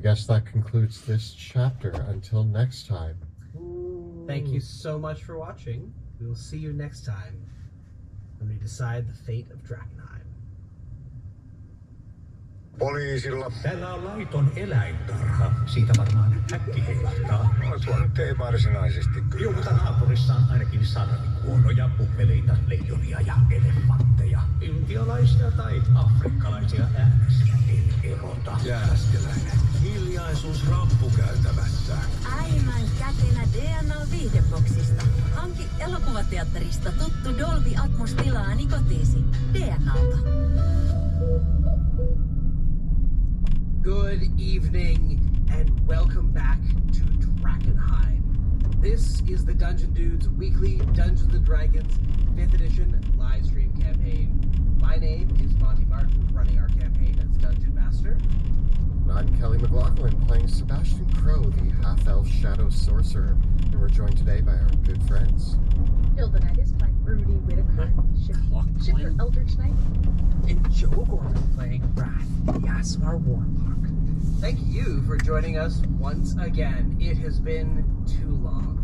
I guess that concludes this chapter. Until next time. Thank you so much for watching. We will see you next time when we decide the fate of Drakenheim. Poliisilla. Täällä on laiton eläintarha. Siitä varmaan häkki heilahtaa. Tuo nyt ei varsinaisesti kyllä. Joo, mutta naapurissa on ainakin sarvikuonoja, puppeleita, leijonia ja elefantteja. Intialaisia tai afrikkalaisia äänestä en erota. Jääskeläinen. Hiljaisuus rappukäytävässä. Äimän kätenä DNA-viihdeboksista. Hanki elokuvateatterista tuttu Dolby Atmos-tilaani kotiisi DNAlta. Good evening and welcome back to Drakenheim. This is the Dungeon Dudes weekly Dungeons & Dragons 5th edition live stream campaign. My name is Monty Martin, running our campaign as Dungeon Master. I'm Kelly McLaughlin, playing Sebastian Crow, the half-elf shadow sorcerer, and we're joined today by our good friends. Hilda Knight is playing Rudy Whitaker, Shifter Eldritch Knight. And Joe Gorman playing Wrath, the Asmar Warlock. Thank you for joining us once again. It has been too long.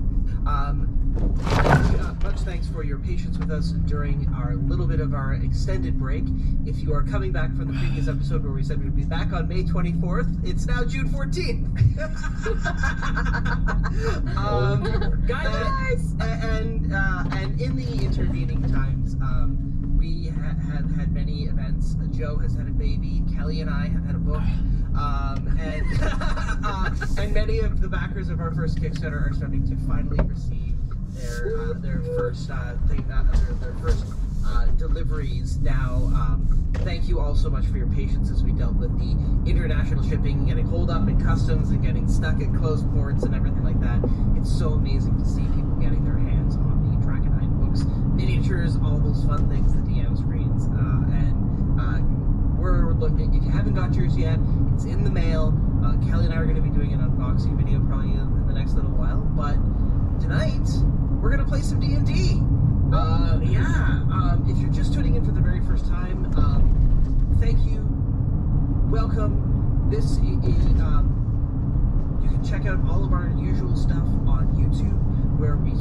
Much thanks for your patience with us during our little bit of our extended break. If you are coming back from the previous episode where we said we'd be back on May 24th, it's now June 14th. Guys! And in the intervening times, we have had many events. Joe has had a baby. Kelly and I have had a book. And many of the backers of our first Kickstarter are starting to finally receive their first deliveries now. Thank you all so much for your patience as we dealt with the international shipping, getting holed up in customs and getting stuck at closed ports and everything like that. It's so amazing to see people getting their hands on the Drakenheim books, miniatures, all those fun things, the DM screens, we're looking. If you haven't got yours yet, it's in the mail. Kelly and I are going to be doing an unboxing video probably in the next little while. But tonight we're going to play some D&D. If you're just tuning in for the very first time, thank you. Welcome. This is you can check out all of our usual stuff on YouTube, where we do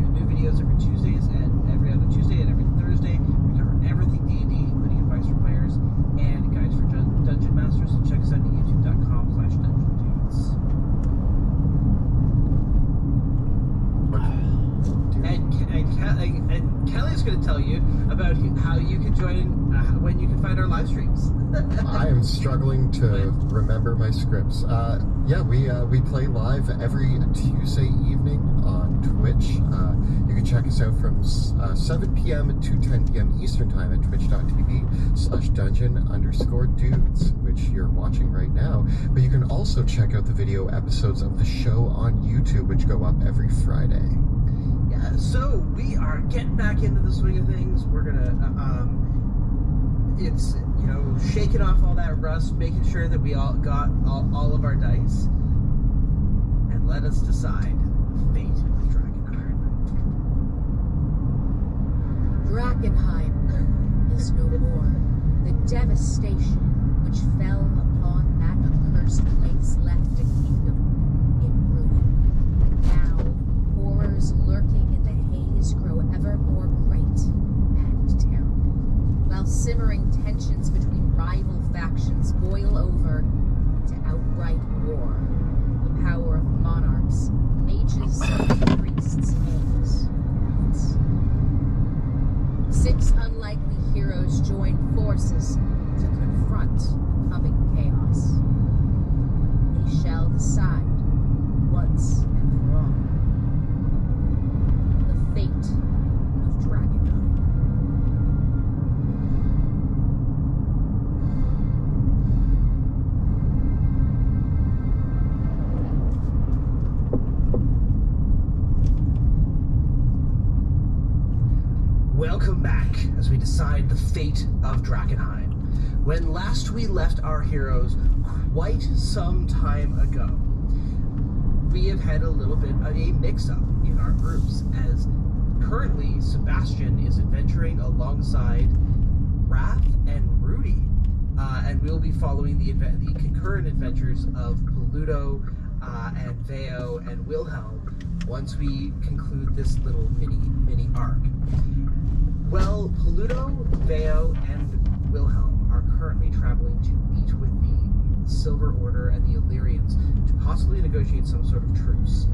new videos every Tuesdays and every other Tuesday and every Thursday. We cover everything D&D, including advice for players and guides for Dungeon Masters. So check us out at youtube.com/dungeondudes. And Kelly's going to tell you about how you can join, when you can find our live streams. I am struggling to remember my scripts. We play live every Tuesday evening on Twitch. You can check us out from 7 p.m. to 10 p.m. Eastern Time at twitch.tv/dungeon_dudes, which you're watching right now. But you can also check out the video episodes of the show on YouTube, which go up every Friday. Yeah, so we are getting back into the swing of things. We're gonna, shaking off all that rust, making sure that we all got all of our dice, and let us decide the fate of Drakenheim. Drakenheim is no more. The devastation which fell upon that accursed place left a kingdom in ruin. Now, horrors lurking in the haze grow ever more great and terrible, while simmering tensions between rival factions boil over into outright war. The power of monarchs, mages, priests, and gods. 6 unlikely heroes join forces to confront coming chaos. They shall decide once and for all the fate of Drakenheim. Welcome back as we decide the fate of Drakenheim. When last we left our heroes quite some time ago, we have had a little bit of a mix-up in our groups, as currently Sebastian is adventuring alongside Wrath and Rudy and we'll be following the concurrent adventures of Paludo and Veo and Wilhelm once we conclude this little mini arc. Well, Paludo, Veo, and Wilhelm are currently traveling to meet with the Silver Order and the Illyrians to possibly negotiate some sort of truce.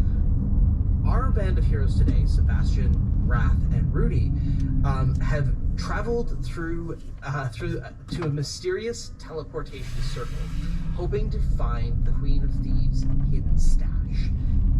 Our band of heroes today, Sebastian, Wrath, and Rudy, have traveled through to a mysterious teleportation circle, hoping to find the Queen of Thieves' hidden stash,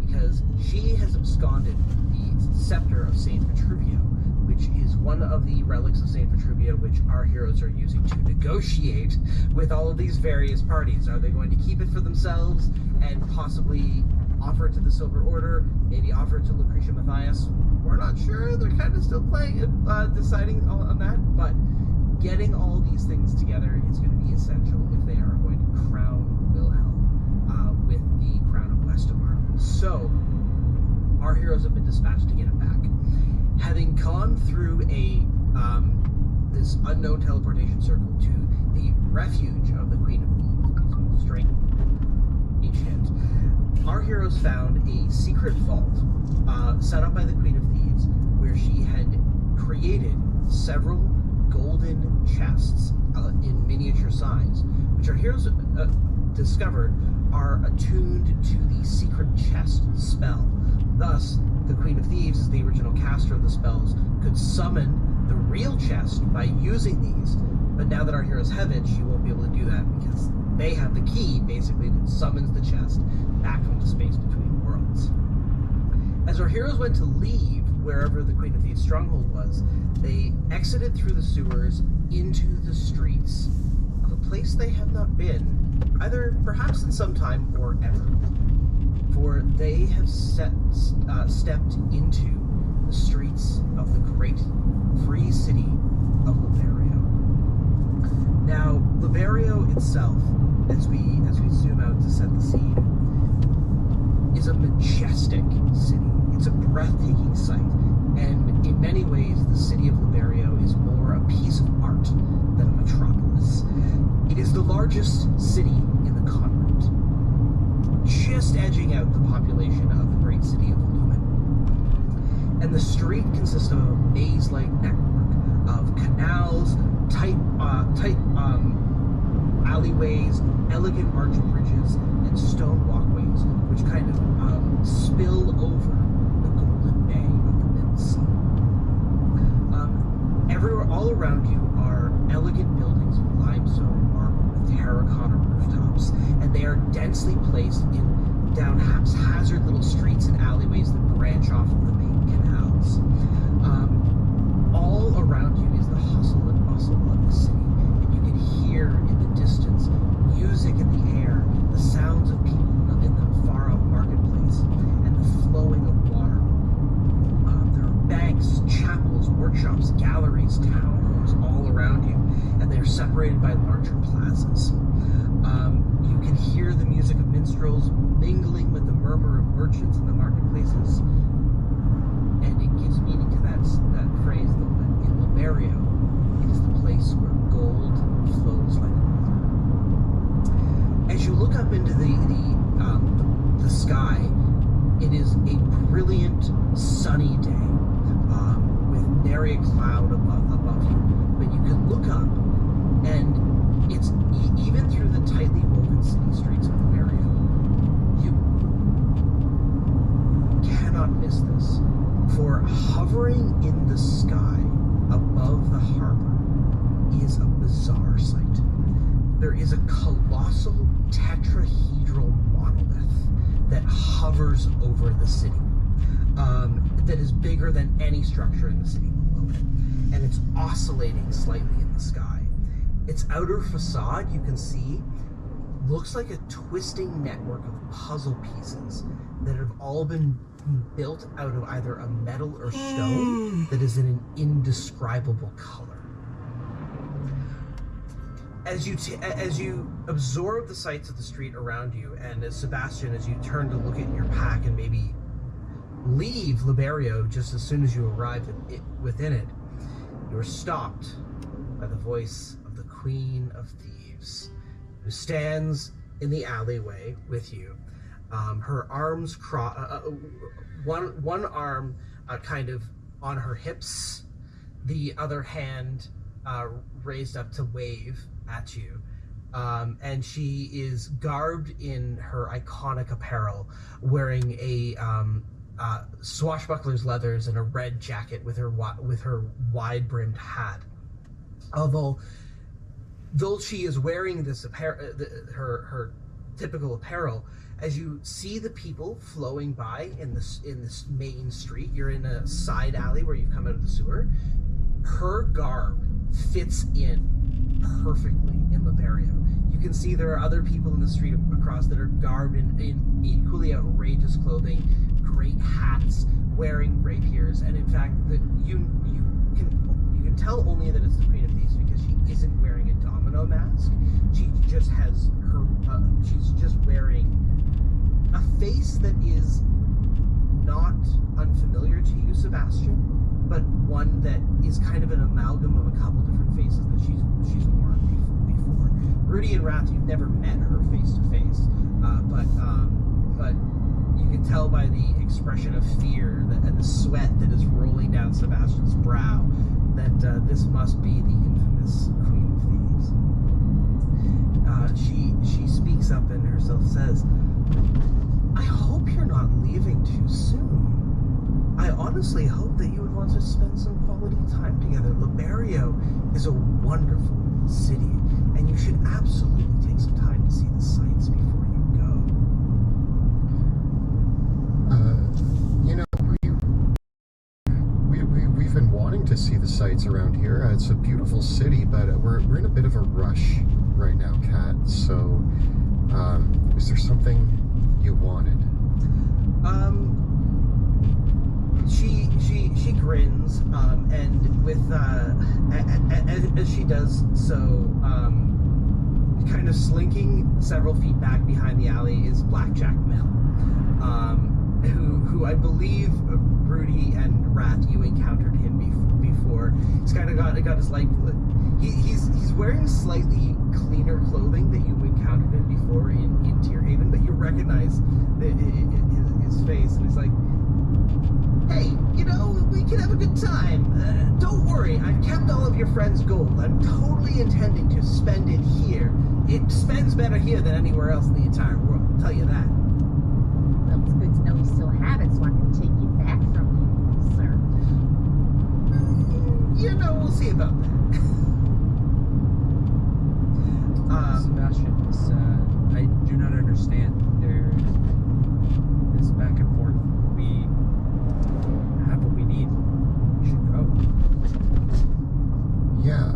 because she has absconded the scepter of Saint Vitruvio, which is one of the relics of Saint Vitruvio which our heroes are using to negotiate with all of these various parties. Are they going to keep it for themselves and possibly offer it to the Silver Order, maybe offer it to Lucretia Mathias? We're not sure. They're kind of still deciding on that, but getting all these things together is going to be essential if they are going to crown Wilhelm with the crown of Westamar. So, our heroes have been dispatched to get him back. Having gone through this unknown teleportation circle to the refuge of the Queen of Thieves, strange hint, our heroes found a secret vault set up by the Queen of Thieves, where she had created several golden chests in miniature size, which our heroes discovered are attuned to the secret chest spell. Thus, the Queen of Thieves, as the original caster of the spells, could summon the real chest by using these, but now that our heroes have it, she won't be able to do that because they have the key, basically, that summons the chest back from the space between worlds. As our heroes went to leave wherever the Queen of Thieves' stronghold was, they exited through the sewers into the streets of a place they have not been, either perhaps in some time or ever. For they have stepped into the streets of the great free city of Liberio. Now, Liberio itself, as we zoom out to set the scene, is a majestic city. It's a breathtaking sight, and in many ways, the city of Liberio is more a piece of art than a metropolis. It is the largest city in the continent, just edging out the population of the great city of Lumen. And the street consists of a maze-like network of canals, tight alleyways, elegant arch bridges, and stone walkways, which kind of spill over the golden bay of the mid-sun. Everywhere, all around you, are elegant buildings of limestone and marble with terracotta rooftops, and they are densely placed down haphazard little streets and alleyways that branch off of the main canals. All around you is the hustle and bustle of the city, and you can hear in the distance music in the air, the sounds of people in the far-off marketplace, and the flowing of water. There are banks, chapels, workshops, galleries, townhomes all around you, and they're separated by larger plazas. You can hear the music of minstrels mingling with the murmur of merchants in the marketplaces, and it gives meaning to that phrase, though, that in Liberio, it is the place where gold flows like water. As you look up into the sky, it is a brilliant, sunny day with nary a cloud above you, but you can look up, and it's even through the tightly woven city streets of Liberio, you cannot miss this. For hovering in the sky above the harbor is a bizarre sight. There is a colossal tetrahedral monolith that hovers over the city, that is bigger than any structure in the city below it, and it's oscillating slightly in the sky. Its outer facade, you can see, looks like a twisting network of puzzle pieces that have all been built out of either a metal or stone that is in an indescribable color. As you absorb the sights of the street around you, and as Sebastian, as you turn to look at your pack and maybe leave Liberio just as soon as you arrive within it, you are stopped by the voice of the Queen of Thieves, who stands in the alleyway with you. Her arms one arm kind of on her hips, the other hand raised up to wave at you. And she is garbed in her iconic apparel, wearing a swashbuckler's leathers and a red jacket with her wide-brimmed hat. Though she is wearing this her typical apparel, as you see the people flowing by in this main street, you're in a side alley where you've come out of the sewer. Her garb fits in perfectly in Liberio. You can see there are other people in the street across that are garbed in equally outrageous clothing, great hats, wearing rapiers, and in fact, you can tell only that it's the Queen of Thieves because she isn't wearing a domino mask. She just has she's just wearing a face that is not unfamiliar to you, Sebastian, but one that is kind of an amalgam of a couple different faces that she's worn before. Rudy and Wrath, you've never met her face to face, but you can tell by the expression of fear and the sweat that is rolling down Sebastian's brow that this must be the infamous Queen of Thieves. She speaks up and herself says, "I hope you're not leaving too soon. I honestly hope that you would want to spend some quality time together. Liberio is a wonderful city, and you should absolutely take some time to see the sights before you go." We've been wanting to see the sights around here. It's a beautiful city, but we're in a bit of a rush right now, Kat. So, is there something you wanted? She grins, and with as she does so, kind of slinking several feet back behind the alley is Blackjack Mill, who I believe Rudy and Wrath, you encountered him before. He's kind of got his he's wearing slightly cleaner clothing that you encountered him before in Tearhaven, but you recognize his face, and he's like, "Hey, we can have a good time. Don't worry, I've kept all of your friends' gold. I'm totally intending to spend it here. It spends better here than anywhere else in the entire world, I'll tell you that." Well, it's good to know you still have it so I can take it back from you, sir. We'll see about that. Sebastian, I do not understand. There is back and forth. We have what we need. We should go. Yeah,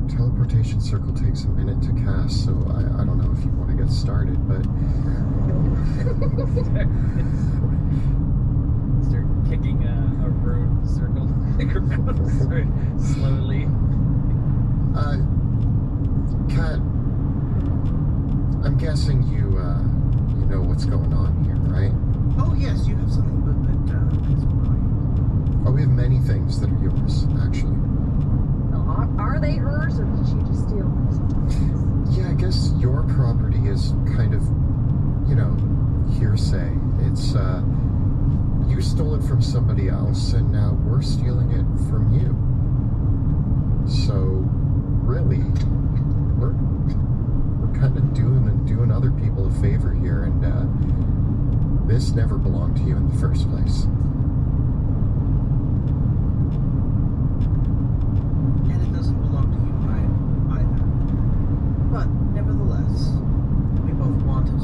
teleportation circle takes a minute to cast, so I don't know if you want to get started, but... Start kicking a rune circle around slowly. Kat, I'm guessing you know what's going on here, right? Oh yes, you have something that's mine. Oh, we have many things that are yours, actually. Well, are they hers, or did she just steal them? Yeah, I guess your property is kind of, hearsay. It's, you stole it from somebody else, and now we're stealing it from you. So, really, we're kind of doing other people a favor here, and this never belonged to you in the first place. And it doesn't belong to you either. But nevertheless, we both want it.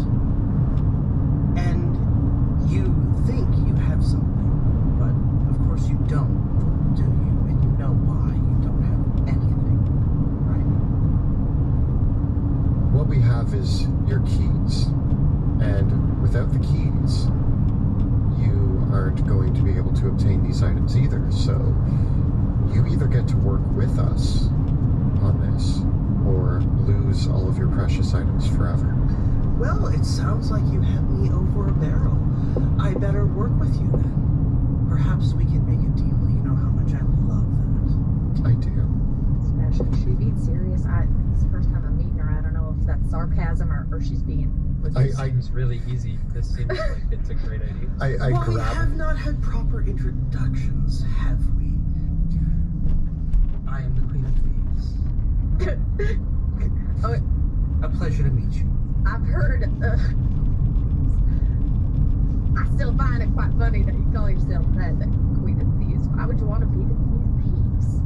And you think you have something, but of course you don't, do you? And you know why you don't have anything, right? What we have is your keys, and without the keys, you aren't going to be able to obtain these items either. So you either get to work with us on this, or lose all of your precious items forever. Well, it sounds like you have me over a barrel. I better work with you then. Perhaps we can make a deal. You know how much I love that. I do. serious. It's the first time I'm meeting her. I don't know if that's sarcasm or she's being legit. Seems really easy. This seems like it's a great idea. Well, we have not had proper introductions, have we? I am the Queen of Thieves. Oh, A pleasure to meet you. I've heard. I still find it quite funny that you call yourself that, the Queen of Thieves. Why would you want to be the Queen of Thieves?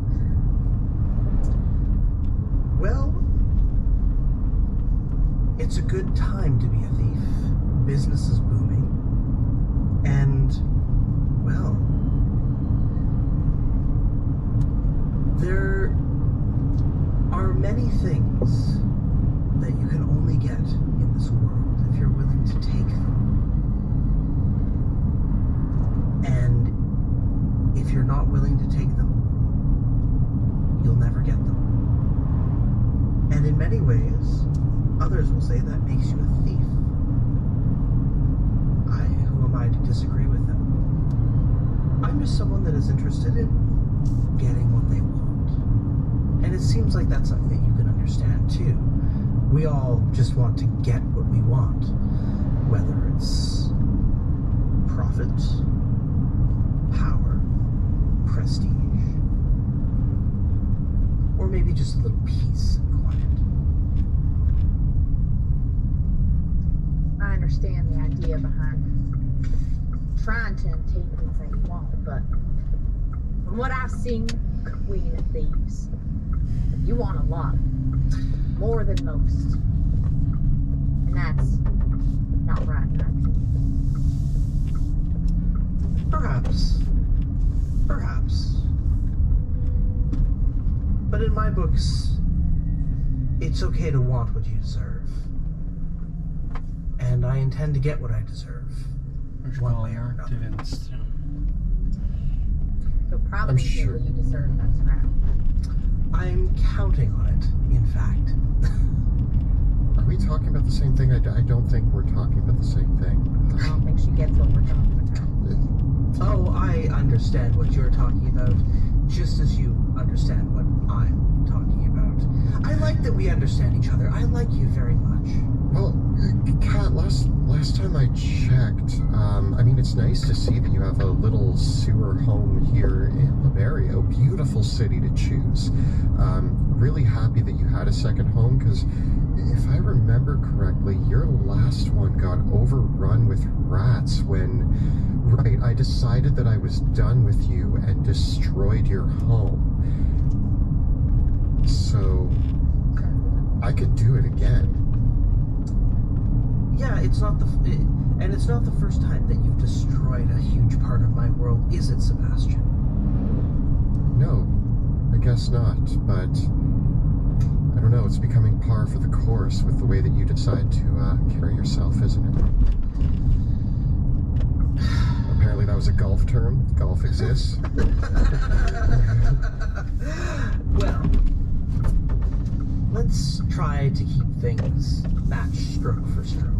Well, it's a good time to be a thief. Business is booming. And, well, there are many things that you can only get in this world if you're willing to take them. And if you're not willing to take them, you'll never get them. And in many ways, others will say that makes you a thief. Who am I to disagree with them? I'm just someone that is interested in getting what they want. And it seems like that's something that you can understand too. We all just want to get what we want, whether it's profit, power, prestige, or maybe just a little peace and quiet. I understand the idea behind trying to obtain things that you want, but from what I've seen, Queen of Thieves, you want a lot. More than most. And that's not right in my opinion. Perhaps. Perhaps. But in my books, it's okay to want what you deserve. And I intend to get what I deserve. One way or another. So probably I'm get sure. what you deserve, that's right. I'm counting on it, in fact. Are we talking about the same thing? I don't think we're talking about the same thing. I don't think she gets what we're talking about. Oh, I understand what you're talking about, just as you understand what I'm talking about. I like that we understand each other. I like you very much. Well, Kat, last time I checked, I mean, it's nice to see that you have a little sewer home here in Lemuria. Beautiful city to choose. Really happy that you had a second home, because if I remember correctly, your last one got overrun with rats when, right, I decided that I was done with you and destroyed your home. So, I could do it again. Yeah, it's not the first time that you've destroyed a huge part of my world, is it, Sebastian? No, I guess not, but I don't know, it's becoming par for the course with the way that you decide to carry yourself, isn't it? Apparently that was a golf term. Golf exists. Well, let's try to keep things matched stroke for stroke.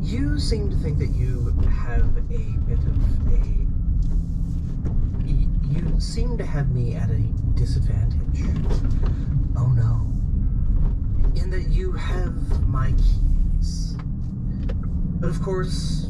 You seem to think that you have a bit of you seem to have me at a disadvantage. Oh no. In that you have my keys. But of course,